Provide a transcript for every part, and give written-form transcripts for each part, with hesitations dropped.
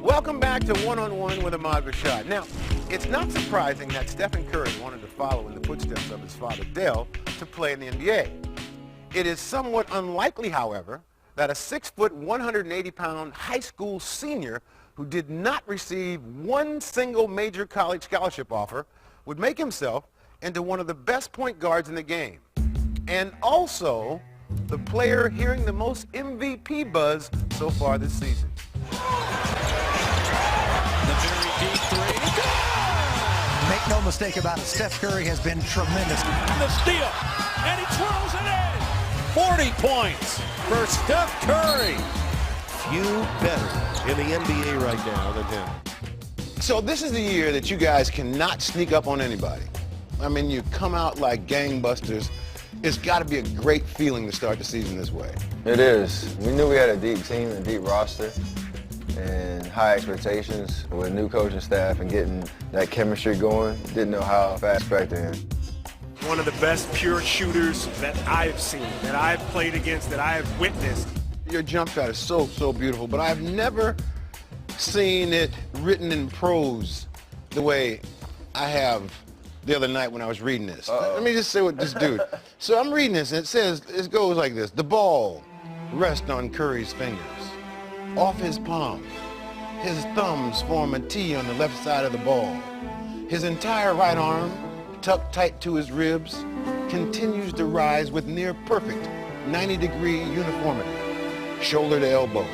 Welcome back to One-on-One with Ahmad Rashad. Now, it's not surprising that Stephen Curry wanted to follow in the footsteps of his father, Dell, to play in the NBA. It is somewhat unlikely, however, that a 6-foot, 180-pound high school senior who did not receive one single major college scholarship offer would make himself into one of the best point guards in the game. And also, the player hearing the most MVP buzz so far this season. The very deep three. Make no mistake about it, Steph Curry has been tremendous. The steal, and he twirls it in. 40 points for Steph Curry. Few better in the NBA right now than him. So this is the year that you guys cannot sneak up on anybody. I mean, you come out like gangbusters. It's got to be a great feeling to start the season this way. It is. We knew we had a deep team and a deep roster and high expectations with a new coaching staff and getting that chemistry going. Didn't know how fast back then. One of the best pure shooters that I've seen, that I've played against, that I have witnessed. Your jump shot is so beautiful, but I've never seen it written in prose the way I have the other night when I was reading this. Let me just say what this dude. So I'm reading this, and it goes like this. The ball rests on Curry's fingers. Off his palm, his thumbs form a T on the left side of the ball. His entire right arm, tucked tight to his ribs, continues to rise with near perfect 90-degree uniformity. Shoulder to elbow,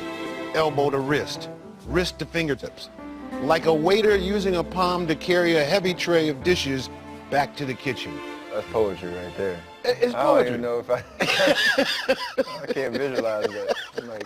elbow to wrist, wrist to fingertips. Like a waiter using a palm to carry a heavy tray of dishes back to the kitchen. That's poetry right there. It's I poetry. don't even know if I can't visualize that. I'm like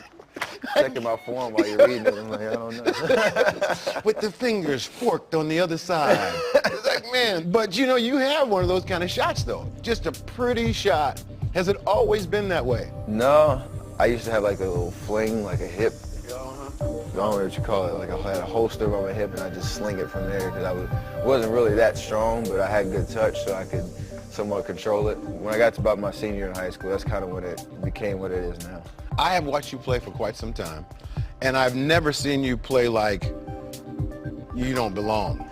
checking my form while you're reading it. I'm like, I don't know. With the fingers forked on the other side. It's like, man, but you know, you have one of those kind of shots though. Just a pretty shot. Has it always been that way? No, I used to have like a little fling, like a hip. I don't know what you call it. Like I had a holster on my hip and I just sling it from there because I wasn't really that strong, but I had good touch so I could somewhat control it. When I got to about my senior year in high school, that's kind of when it became what it is now. I have watched you play for quite some time, and I've never seen you play like you don't belong.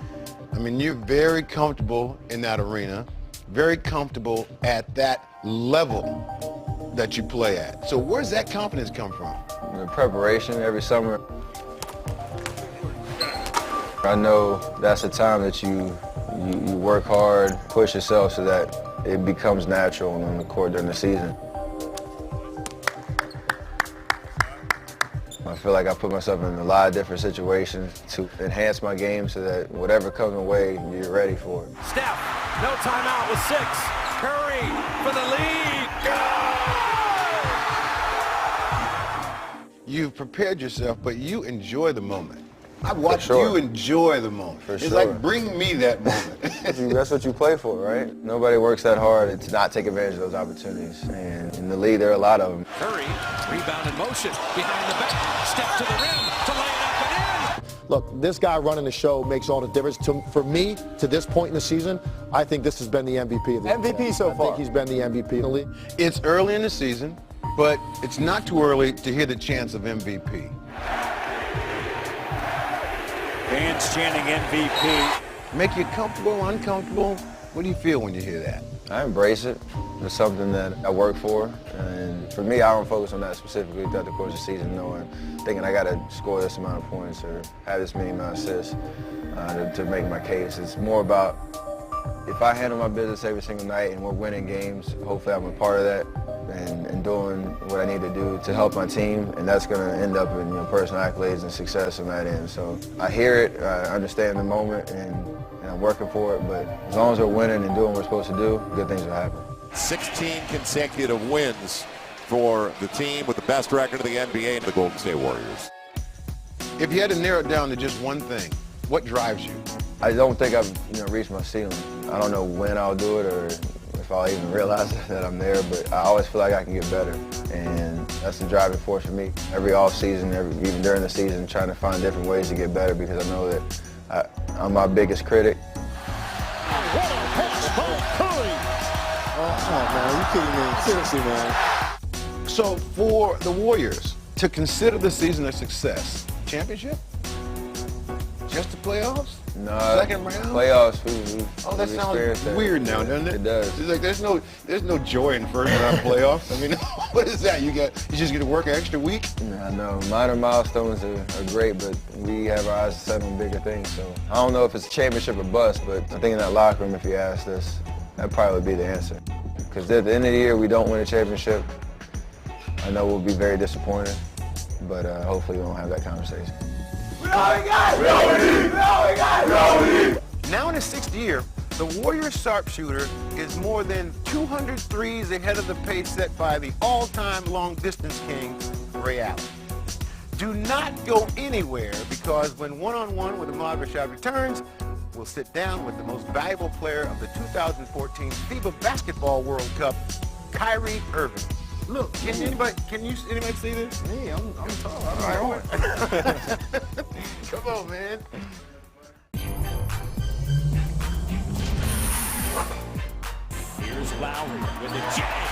I mean, you're very comfortable in that arena, very comfortable at that level that you play at. So where's that confidence come from? The preparation every summer. I know that's the time that you work hard, push yourself so that it becomes natural on the court during the season. I feel like I put myself in a lot of different situations to enhance my game so that whatever comes my way, you're ready for it. Steph, no timeout with 6. Curry for the lead. You've prepared yourself, but you enjoy the moment. I've watched sure. you enjoy the moment. For it's sure. like, bring me that moment. That's what you play for, right? Nobody works that hard to not take advantage of those opportunities. And in the league, there are a lot of them. Curry, rebound in motion, behind the back, step to the rim, to lay it up and in. Look, this guy running the show makes all the difference. For me, to this point in the season, I think this has been the MVP of the MVP so far. I think he's been the MVP in the league. It's early in the season, but it's not too early to hear the chance of MVP. Fans chanting MVP. Make you comfortable, uncomfortable? What do you feel when you hear that? I embrace it. It's something that I work for. And for me, I don't focus on that specifically throughout the course of the season, thinking I got to score this amount of points or have this many amount of assists to make my case. It's more about if I handle my business every single night and we're winning games, hopefully I'm a part of that and doing what I need to do to help my team, and that's going to end up in personal accolades and success on that end. So I hear it, I understand the moment, and I'm working for it, but as long as we're winning and doing what we're supposed to do, good things will happen. 16 consecutive wins for the team with the best record of the NBA, the Golden State Warriors. If you had to narrow it down to just one thing, what drives you? I don't think I've reached my ceiling. I don't know when I'll do it or if I'll even realize that I'm there, but I always feel like I can get better, and that's the driving force for me. Every off season, even during the season, trying to find different ways to get better because I know that I'm my biggest critic. What a pass by Curry. Oh, man, are you kidding me? Seriously, man. So for the Warriors to consider the season a success, championship? Just the playoffs? No, Second round? Playoffs. Oh, that we've sounds experienced that. weird now, doesn't it? It does. It's like there's no joy in first round playoffs. I mean, what is that? You just get to work an extra week? Yeah, I know. Minor milestones are great, but we have our eyes set on bigger things. So I don't know if it's a championship or bust, but I think in that locker room, if you asked us, that probably would be the answer. Because at the end of the year, we don't win a championship. I know we'll be very disappointed, but hopefully we won't have that conversation. Now in his 6th year, the Warriors sharpshooter is more than 200 threes ahead of the pace set by the all-time long-distance king, Ray Allen. Do not go anywhere, because when one-on-one with Ahmad Rashad returns, we'll sit down with the most valuable player of the 2014 FIBA Basketball World Cup, Kyrie Irving. Look, can anybody see this? Me, I'm tall. All right. Come on, man. Here's Lowry with the jam.